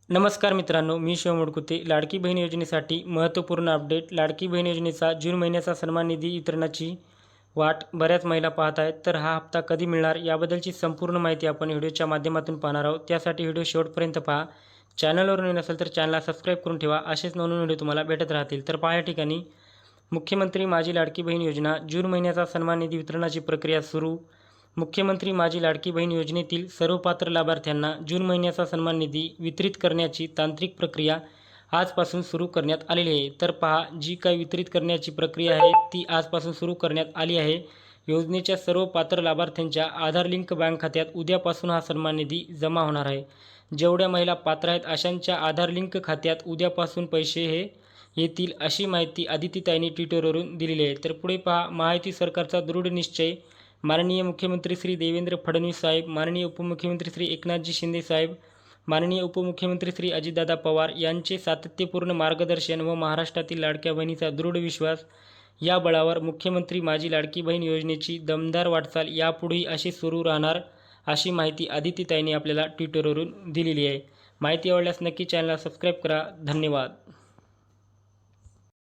नमस्कार मित्रांनो, मी शिव मुडकुते. लाडकी बहीण योजनेसाठी महत्त्वपूर्ण अपडेट. लाडकी बहीण योजनेचा जून महिन्याचा सन्मान निधी वितरणाची वाट बऱ्याच महिला पाहत आहेत. तर हा हप्ता कधी मिळणार याबद्दलची संपूर्ण माहिती आपण व्हिडिओच्या माध्यमातून पाहणार आहोत. त्यासाठी व्हिडिओ शेवटपर्यंत पहा. चॅनलवर नवीन असेल तर चॅनलला सबस्क्राईब करून ठेवा. असेच नवनवीन व्हिडिओ तुम्हाला भेटत राहतील. तर पहा या ठिकाणी मुख्यमंत्री माझी लाडकी बहीण योजना जून महिन्याचा सन्मान निधी वितरणाची प्रक्रिया सुरू. मुख्यमंत्री माझी लाडकी बहीण योजनेतील सर्व पात्र लाभार्थ्यांना जून महिन्याचा सन्मान निधी वितरित करण्याची तांत्रिक प्रक्रिया आजपासून सुरू करण्यात आलेली आहे. तर पहा, जी काही वितरित करण्याची प्रक्रिया आहे ती आजपासून सुरू करण्यात आली आहे. योजनेच्या सर्व पात्र लाभार्थ्यांच्या आधार लिंक बँक खात्यात उद्यापासून हा सन्मान निधी जमा होणार आहे. जेवढ्या महिला पात्र आहेत अशांच्या आधार लिंक खात्यात उद्यापासून पैसे हे येतील, अशी माहिती आदित्यताईंनी ट्विटरवरून दिलेली आहे. तर पुढे पहा, महायुती सरकारचा दृढ निश्चय. माननीय मुख्यमंत्री श्री देवेंद्र फडणवीस साहेब, माननीय उपमुख्यमंत्री श्री एकनाथजी शिंदे साहेब, माननीय उपमुख्यमंत्री श्री अजितदादा पवार यांचे सातत्यपूर्ण मार्गदर्शन व महाराष्ट्रातील लाडक्या बहिणीचा दृढ विश्वास या बळावर मुख्यमंत्री माझी लाडकी बहीण योजनेची दमदार वाटचाल यापुढेही अशी सुरू राहणार, अशी माहिती आदित्यताईंनी आपल्याला ट्विटरवरून दिलेली आहे. माहिती आवडल्यास नक्की चॅनलला सबस्क्राईब करा. धन्यवाद.